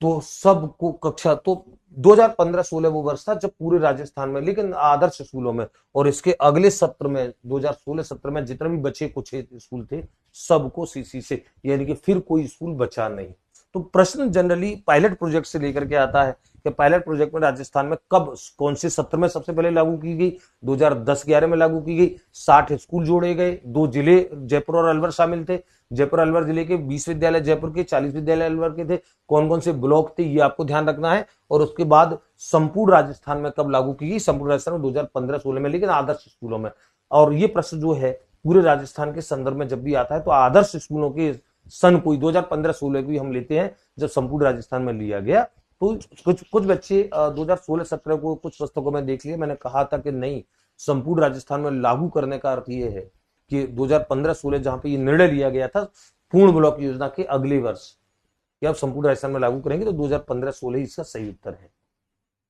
तो सबको कक्षा तो 2015-16 वो वर्ष था जब पूरे राजस्थान में, लेकिन आदर्श स्कूलों में, और इसके अगले सत्र में 2016 सत्र में जितने भी बचे कुछ स्कूल थे सबको सीसी से, यानी कि फिर कोई स्कूल बचा नहीं। तो प्रश्न जनरली पायलट प्रोजेक्ट से लेकर के आता है कि पायलट प्रोजेक्ट में राजस्थान में कब कौन से सत्र में सबसे पहले लागू की गई। 2010-11 में लागू की गई। 60 स्कूल जोड़े गए। 2 जिले जयपुर और अलवर शामिल थे। जयपुर अलवर जिले के 20 विद्यालय जयपुर के, 40 विद्यालय अलवर के थे। कौन कौन से ब्लॉक थे ये आपको ध्यान रखना है। और उसके बाद संपूर्ण राजस्थान में कब लागू की गई, संपूर्ण राजस्थान में 2015-16 में, लेकिन आदर्श स्कूलों में। और ये प्रश्न जो है पूरे राजस्थान के संदर्भ में जब भी आता है तो आदर्श स्कूलों के सन कोई 2015-16 की हम लेते हैं जब संपूर्ण राजस्थान में लिया गया। तो कुछ बच्चे 2016-17 को कुछ पुस्तकों में देख लिए, मैंने कहा था कि नहीं, संपूर्ण राजस्थान में लागू करने का अर्थ ये है कि 2015-16 जहां पे ये निर्णय लिया गया था पूर्ण ब्लॉक योजना के अगले वर्ष कि अब संपूर्ण राजस्थान में लागू करेंगे, तो 2015-16 इसका सही उत्तर है।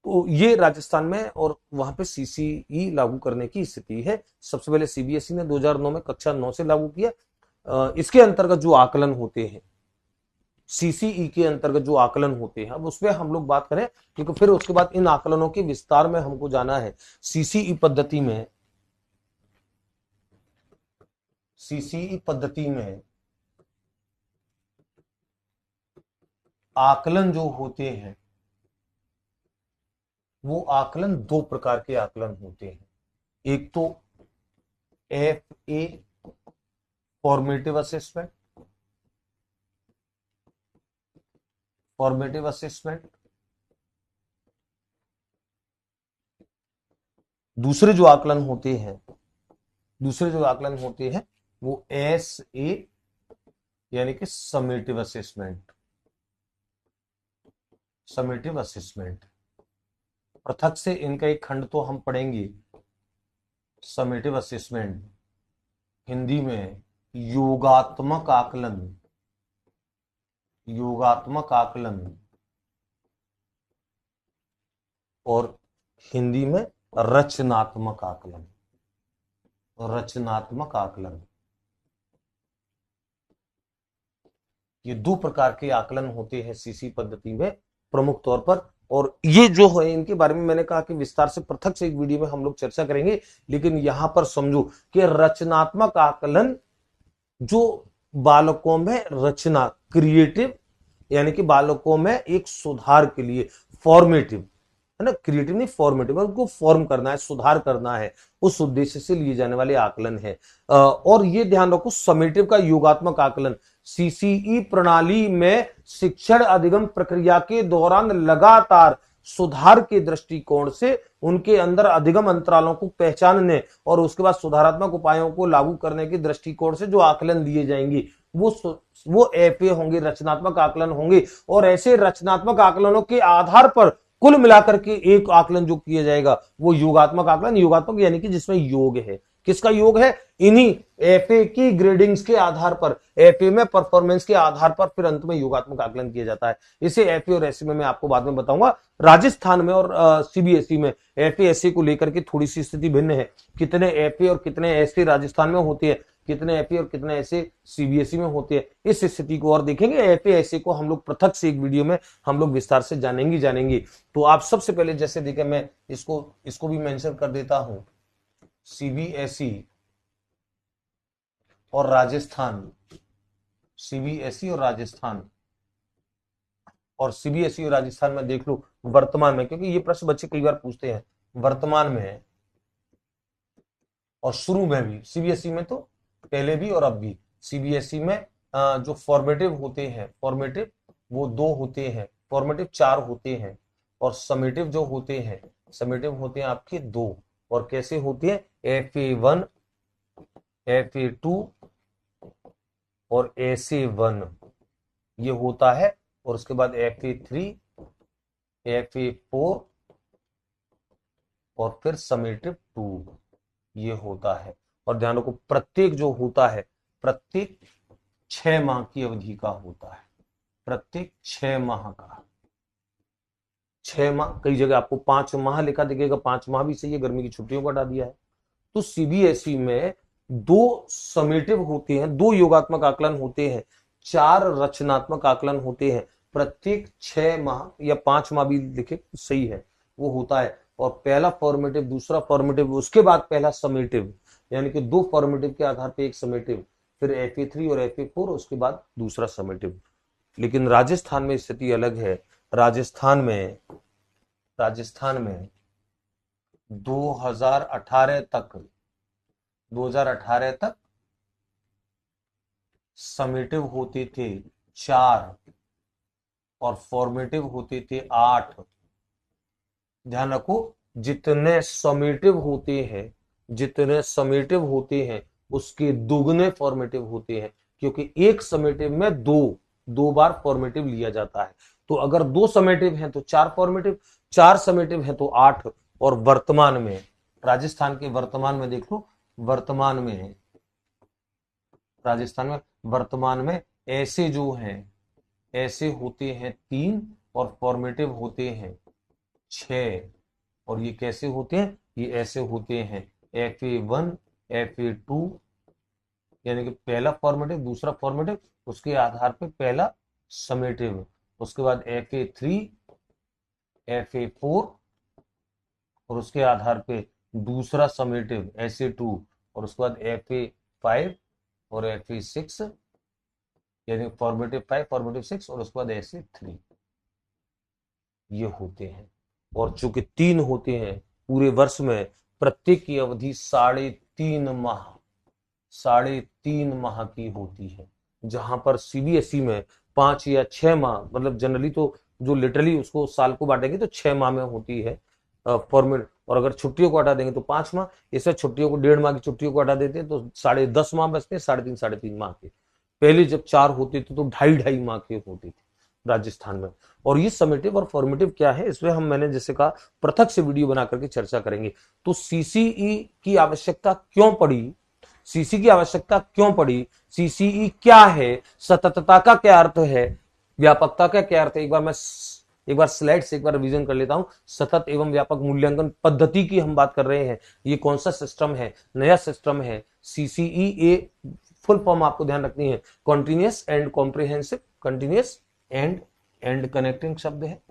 तो ये राजस्थान में और वहां पे सीसीई लागू करने की स्थिति है। सबसे पहले सीबीएसई ने 2009 में कक्षा 9 से लागू किया। इसके अंतर्गत जो आकलन होते हैं, सीसीई के अंतर्गत जो आकलन होते हैं, अब उसमें हम लोग बात करें क्योंकि फिर उसके बाद इन आकलनों के विस्तार में हमको जाना है। सीसीई पद्धति में आकलन जो होते हैं वो आकलन 2 प्रकार के आकलन होते हैं। एक तो FA फॉर्मेटिव असेसमेंट, दूसरे जो आकलन होते हैं वो SA यानी कि समेटिव असेसमेंट। पृथक से इनका एक खंड तो हम पढ़ेंगे, समेटिव असेसमेंट, हिंदी में योगात्मक आकलन, और हिंदी में रचनात्मक आकलन। ये 2 प्रकार के आकलन होते हैं सीसी पद्धति में प्रमुख तौर पर। और ये जो है इनके बारे में मैंने कहा कि विस्तार से पृथक से एक वीडियो में हम लोग चर्चा करेंगे, लेकिन यहां पर समझो कि रचनात्मक आकलन जो बालकों में रचना, क्रिएटिव, यानी कि बालकों में एक सुधार के लिए, फॉर्मेटिव है ना, क्रिएटिव नहीं फॉर्मेटिव, उनको फॉर्म करना है, सुधार करना है, उस उद्देश्य से लिए जाने वाले आकलन है। और ये ध्यान रखो, समेटिव का योगात्मक आकलन सीसीई प्रणाली में शिक्षण अधिगम प्रक्रिया के दौरान लगातार सुधार के दृष्टिकोण से उनके अंदर अधिगम अंतरालों को पहचानने और उसके बाद सुधारात्मक उपायों को लागू करने के दृष्टिकोण से जो आकलन दिए जाएंगे वो एफए होंगे, रचनात्मक आकलन होंगे। और ऐसे रचनात्मक आकलनों के आधार पर कुल मिलाकर के एक आकलन जो किया जाएगा वो योगात्मक आकलन, योगात्मक यानी कि जिसमें योग है। किसका योग है? इन्हीं एफए की ग्रेडिंग्स के आधार पर, एफए में परफॉर्मेंस के आधार पर फिर अंत में योगात्मक आकलन किया जाता है। इसे एफए और एसए में मैं आपको बाद में बताऊंगा। राजस्थान में और सीबीएसई में एफए एसए को लेकर के थोड़ी सी स्थिति भिन्न है। कितने एफए और कितने एसए राजस्थान में होते हैं, कितने एफए और कितने ऐसे सीबीएसई में होते हैं, इस स्थिति को और देखेंगे। एफए ऐसे को हम लोग पृथक से एक वीडियो में हम लोग विस्तार से जानेंगे। तो आप सबसे पहले जैसे देखें, मैं इसको भी मेंशन कर देता हूं, सीबीएसई और राजस्थान, सीबीएसई और राजस्थान, और सीबीएसई और राजस्थान में देख लो वर्तमान में, क्योंकि ये प्रश्न बच्चे कई बार पूछते हैं, वर्तमान में है और शुरू में भी। सीबीएसई में तो पहले भी और अब भी। सीबीएसई में जो फॉर्मेटिव होते हैं, फॉर्मेटिव वो 2 होते हैं, फॉर्मेटिव 4 होते हैं, और समेटिव जो होते हैं, समेटिव होते हैं आपके 2। और कैसे होते हैं? FA1, FA2 और SA1 ये होता है। और उसके बाद FA3, FA4 और फिर समेटिव 2 ये होता है। और ध्यान रखो, प्रत्येक जो होता है प्रत्येक 6 माह की अवधि का होता है, प्रत्येक 6 माह का। 6 माह, कई जगह आपको 5 माह लिखा दिखेगा, 5 माह भी सही है, गर्मी की छुट्टियों को हटा दिया है। तो सीबीएसई में 2 समेटिव होते हैं, 2 योगात्मक आकलन होते हैं, 4 रचनात्मक आकलन होते हैं, प्रत्येक 6 माह या 5 माह भी लिखे सही है, वो होता है। और पहला फॉर्मेटिव, दूसरा फॉर्मेटिव, उसके बाद पहला समेटिव, यानी कि 2 फॉर्मेटिव के आधार पे एक समेटिव, फिर FA3 और FA4, उसके बाद दूसरा समेटिव। लेकिन राजस्थान में स्थिति अलग है। राजस्थान में 2018 तक समेटिव होते थे 4 और फॉर्मेटिव होते थे 8। ध्यान रखो, जितने समेटिव होते हैं उसके दुगने फॉर्मेटिव होते हैं, क्योंकि एक समेटिव में दो बार फॉर्मेटिव लिया जाता है। तो अगर 2 समेटिव हैं तो 4 फॉर्मेटिव, 4 समेटिव हैं तो 8। और वर्तमान में राजस्थान के वर्तमान में देख लो, वर्तमान में ऐसे जो हैं, ऐसे होते हैं 3 और फॉर्मेटिव होते हैं 6। और ये कैसे होते हैं? ये ऐसे होते हैं FA1, FA2, यानी कि पहला फॉर्मेटिव, दूसरा फॉर्मेटिव, उसके आधार पे पहला समेटिव, उसके बाद FA3, FA4, और उसके आधार पे दूसरा समेटिव SA2, और उसके बाद FA5 और FA6, यानी फॉर्मेटिव 5, फॉर्मेटिव 6, और उसके बाद SA3, ये होते हैं। और चूंकि 3 होते हैं पूरे वर्ष में, प्रत्येक की अवधि 3.5 माह की होती है। जहां पर CBSE में 5 या 6 माह, मतलब जनरली तो जो लिटरली उसको साल को बांटेंगे तो 6 माह में होती है फॉर्मेट। और अगर छुट्टियों को हटा देंगे तो 5 माह। इससे छुट्टियों को 1.5 माह की छुट्टियों को हटा देते हैं तो 10.5 माह बचते हैं, 3.5 माह के। पहले जब 4 होते थे तो 2.5 माह के होते थे राजस्थान में। और ये समेटिव और फॉर्मेटिव क्या है, इसमें मैंने जैसे कहा पृथक से वीडियो बना करके चर्चा करेंगे। तो CCE की आवश्यकता क्यों पड़ी, CCE क्या है, सततता का क्या अर्थ है, व्यापकता का क्या अर्थ है। एक बार स्लाइड से एक बार रिवीजन कर लेता हूं। सतत एवं व्यापक मूल्यांकन पद्धति की हम बात कर रहे हैं। ये कौन सा सिस्टम है, नया सिस्टम है CCE। फुल फॉर्म आपको ध्यान रखनी है, continuous and comprehensive, continuous and connecting शब्द है,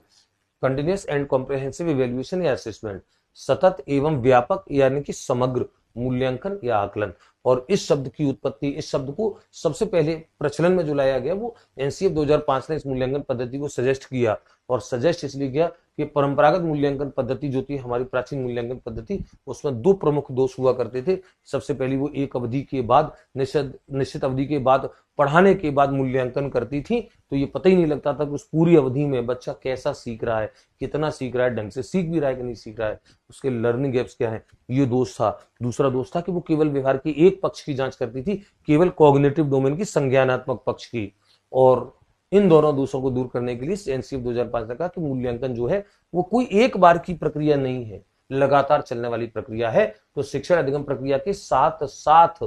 कंटिन्यूअस एंड कॉम्प्रिहेंसिव इवैल्यूएशन या असेसमेंट। सतत एवं व्यापक यानी कि समग्र मूल्यांकन या आकलन। और इस शब्द की उत्पत्ति, इस शब्द को सबसे पहले प्रचलन में जो लाया गया वो NCF 2005 ने इस मूल्यांकन पद्धति को सजेस्ट किया। और सजेस्ट इसलिए किया कि परंपरागत मूल्यांकन पद्धति जो थी, हमारी प्राचीन मूल्यांकन पद्धति, उसमें 2 प्रमुख दोष हुआ करते थे। सबसे पहली वो एक अवधि के बाद, निश्चित अवधि के बाद पढ़ाने के बाद मूल्यांकन करती थी, तो ये पता ही नहीं लगता था कि उस पूरी अवधि में बच्चा कैसा सीख रहा है, कितना सीख रहा है, ढंग से सीख भी रहा है कि नहीं सीख रहा है, उसके लर्निंग गैप्स क्या है, ये दोष था। दूसरा दोष था कि वो केवल व्यवहार के एक पक्ष की जांच करती थी, केवल कॉग्निटिव डोमेन की, संज्ञानात्मक पक्ष की। और इन दोनों दोषों को दूर करने के लिए NCF 2005 ने कहा कि मूल्यांकन जो है वो कोई एक बार की प्रक्रिया नहीं है, लगातार चलने वाली प्रक्रिया है। तो शिक्षण अधिगम प्रक्रिया के साथ साथ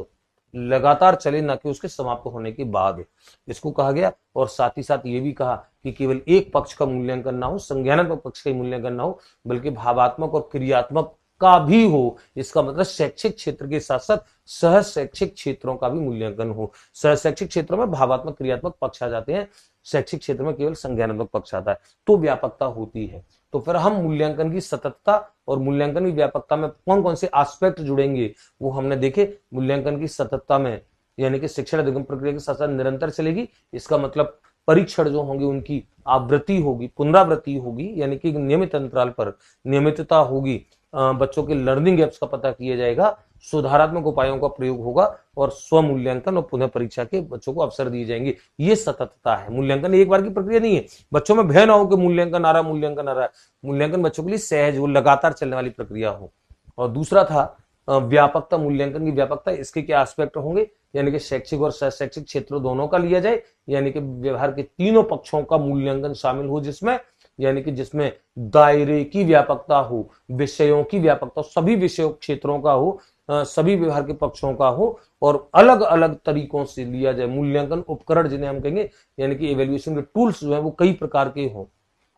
लगातार चले, ना कि उसके समाप्त होने के बाद, इसको कहा गया। और साथ ही साथ ये भी कहा कि केवल एक पक्ष का मूल्यांकन ना हो, संज्ञानात्मक पक्ष का मूल्यांकन ना हो, बल्कि भावात्मक और क्रियात्मक का भी हो। इसका मतलब शैक्षिक क्षेत्र के साथ साथ सह शैक्षिक क्षेत्रों का भी मूल्यांकन हो। सह शैक्षिक क्षेत्रों में भावात्मक क्रियात्मक पक्ष आ जाते हैं, शैक्षिक क्षेत्र में केवल संज्ञानात्मक पक्ष आता है, तो व्यापकता होती है। तो फिर हम मूल्यांकन की सततता और मूल्यांकन की व्यापकता में कौन कौन से एस्पेक्ट जुड़ेंगे वो हमने देखे। मूल्यांकन की सततता में यानी कि शिक्षण अधिगम प्रक्रिया के साथ साथ निरंतर चलेगी। इसका मतलब परीक्षण जो होंगे उनकी आवृत्ति होगी, पुनरावृत्ति होगी, यानी कि नियमित अंतराल पर नियमितता होगी। बच्चों के लर्निंग गैप्स का पता किया जाएगा, सुधारात्मक उपायों का प्रयोग होगा, और स्व मूल्यांकन और पुनः परीक्षा के बच्चों को अवसर दिए जाएंगे। ये सततता है। मूल्यांकन एक बार की प्रक्रिया नहीं है। बच्चों में भय ना हो कि मूल्यांकन आ रहा है। मूल्यांकन बच्चों के लिए सहज हो, लगातार चलने वाली प्रक्रिया हो। और दूसरा था व्यापकता, मूल्यांकन की व्यापकता। इसके क्या एस्पेक्ट होंगे, यानी कि शैक्षिक और शैक्षिक क्षेत्रों दोनों का लिया जाए, यानी कि व्यवहार के तीनों पक्षों का मूल्यांकन शामिल हो, जिसमें यानी कि जिसमें दायरे की व्यापकता हो, विषयों की व्यापकता, सभी विषयों क्षेत्रों का हो, सभी व्यवहार के पक्षों का हो, और अलग अलग तरीकों से लिया जाए। मूल्यांकन उपकरण जिन्हें हम कहेंगे, यानी कि इवैल्यूएशन के टूल्स जो है वो कई प्रकार के हो,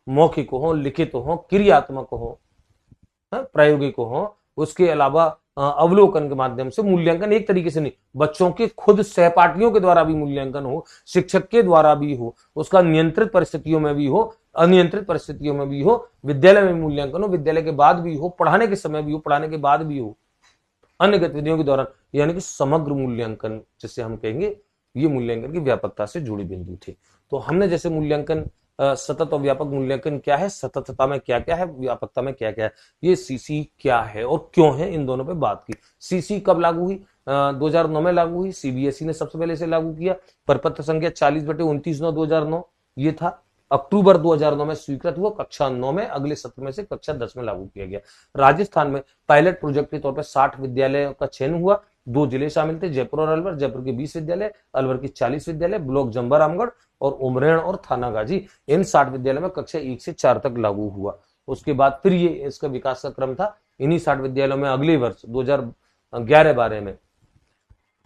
मौखिक हो, लिखित हो, क्रियात्मक हो, प्रायोगिक हो। उसके अलावा अवलोकन के माध्यम से मूल्यांकन, एक तरीके से नहीं, बच्चों के खुद सहपाठियों के द्वारा भी मूल्यांकन हो, शिक्षक के द्वारा भी हो, उसका नियंत्रित परिस्थितियों में भी हो, अनियंत्रित परिस्थितियों में भी हो, विद्यालय में मूल्यांकन हो, विद्यालय के बाद भी हो, पढ़ाने के समय भी हो, पढ़ाने के बाद भी हो, अन्य गतिविधियों के दौरान, यानी कि समग्र मूल्यांकन जिसे हम कहेंगे, ये मूल्यांकन की व्यापकता से जुड़ी बिंदु थे। तो हमने जैसे मूल्यांकन, सतत और व्यापक मूल्यांकन क्या है, सततता में क्या क्या है, व्यापकता में क्या क्या है, ये सीसी क्या है और क्यों है, इन दोनों पे बात की। सीसी कब लागू हुई? 2009 में लागू हुई, सीबीएसई ने सबसे पहले इसे लागू किया, प्रपत्र संख्या 40/29/2009 ये था। अक्टूबर 2009 में स्वीकृत हुआ, कक्षा 9 में, अगले सत्र में से कक्षा 10 में लागू किया गया। राजस्थान में पायलट प्रोजेक्ट के तौर पर 60 विद्यालयों का चयन हुआ, 2 जिले शामिल थे, जयपुर और अलवर। जयपुर के 20 विद्यालय, अलवर के 40 विद्यालय, ब्लॉक जंबा रामगढ़ और उमरेण और थानागाजी, इन 60 विद्यालय में कक्षा 1 से 4 तक लागू हुआ। उसके बाद फिर ये इसका विकास का क्रम था। इन्हीं 60 विद्यालयों में अगले वर्ष 2011-12 में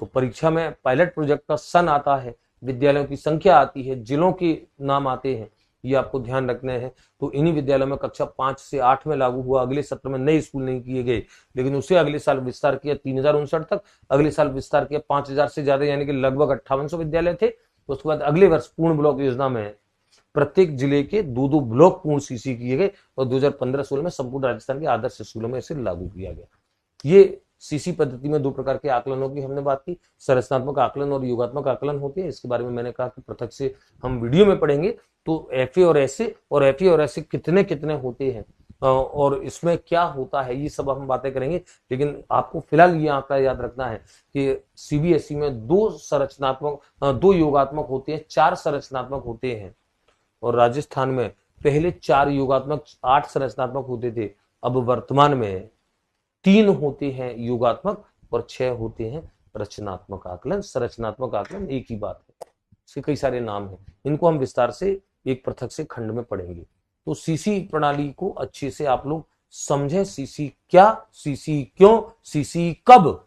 तो परीक्षा में पायलट प्रोजेक्ट का सन आता है, विद्यालयों की संख्या आती है, जिलों के नाम आते हैं, ये आपको ध्यान रखने हैं। तो इन्हीं विद्यालयों में कक्षा 5 से 8 में लागू हुआ। अगले सत्र में नए स्कूल नहीं किए गए, लेकिन उसे अगले साल विस्तार किया 3059 तक, अगले साल विस्तार किया 5000 से ज्यादा, यानी कि लगभग 5800 विद्यालय थे। उसके बाद अगले वर्ष पूर्ण ब्लॉक योजना में प्रत्येक जिले के 2-2 ब्लॉक पूर्ण सीसी किए गए और 2015-16 में संपूर्ण राजस्थान के आदर्श स्कूलों में इसे लागू किया गया। ये सीसी पद्धति में 2 प्रकार के आकलनों की हमने बात की, संरचनात्मक आकलन और योगात्मक आकलन होते हैं। इसके बारे में मैंने कहा कि पृथक से हम वीडियो में पढ़ेंगे। तो एफए और ऐसे कितने कितने होते हैं और इसमें क्या होता है, ये सब हम बातें करेंगे। लेकिन आपको फिलहाल ये आंकड़ा याद रखना है कि सीबीएसई में 2 योगात्मक होते हैं, 4 संरचनात्मक होते हैं, और राजस्थान में पहले 4 योगात्मक 8 संरचनात्मक होते थे। अब वर्तमान में 3 होते हैं योगात्मक और 6 होते हैं रचनात्मक आकलन। संरचनात्मक आकलन एक ही बात है, इसके कई सारे नाम हैं, इनको हम विस्तार से एक पृथक से खंड में पढ़ेंगे। तो सीसी प्रणाली को अच्छे से आप लोग समझें, सीसी क्या, सीसी क्यों, सीसी कब,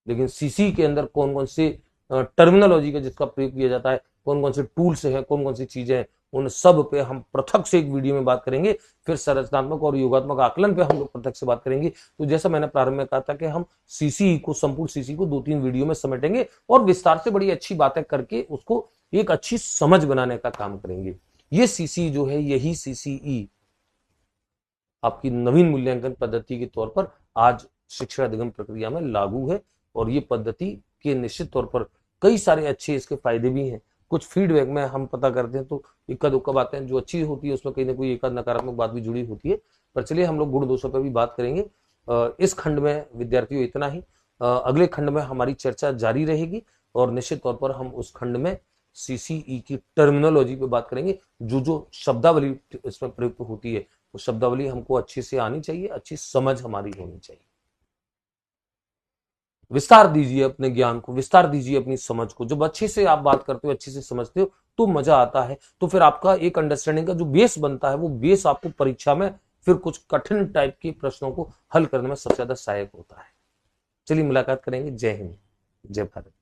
लेकिन सीसी के अंदर कौन कौन से टर्मिनोलॉजी का जिसका प्रयोग किया जाता है, कौन कौन से टूल्स हैं, कौन कौन सी चीजें हैं, उन सब पे हम पृथक से एक वीडियो में बात करेंगे। फिर संरचनात्मक और योगात्मक आकलन पे हम लोग पृथक से बात करेंगे। तो जैसा मैंने प्रारंभ में कहा था कि हम सीसी को, संपूर्ण सीसी को 2-3 वीडियो में समेटेंगे और विस्तार से बड़ी अच्छी बातें करके उसको एक अच्छी समझ बनाने का काम करेंगे। ये सीसी जो है, यही सीसीई आपकी नवीन मूल्यांकन पद्धति के तौर पर आज शिक्षा अधिगम प्रक्रिया में लागू है, और ये पद्धति के निश्चित तौर पर कई सारे अच्छे इसके फायदे भी हैं। कुछ फीडबैक में हम पता करते हैं तो इक्का दुक्का बातें जो अच्छी होती है उसमें कहीं ना कोई एक नकारात्मक बात भी जुड़ी होती है। पर चलिए हम लोग गुण दोषों पर भी बात करेंगे। इस खंड में विद्यार्थियों इतना ही। अगले खंड में हमारी चर्चा जारी रहेगी और निश्चित तौर पर हम उस खंड में सीसीई की टर्मिनोलॉजी पे बात करेंगे। जो शब्दावली इसमें प्रयुक्त होती है वो शब्दावली हमको अच्छे से आनी चाहिए, अच्छी समझ हमारी होनी चाहिए। विस्तार दीजिए अपने ज्ञान को, विस्तार दीजिए अपनी समझ को। जब अच्छे से आप बात करते हो, अच्छे से समझते हो तो मजा आता है। तो फिर आपका एक अंडरस्टैंडिंग का जो बेस बनता है वो बेस आपको परीक्षा में फिर कुछ कठिन टाइप के प्रश्नों को हल करने में सबसे ज्यादा सहायक होता है। चलिए मुलाकात करेंगे। जय हिंद, जय भारत।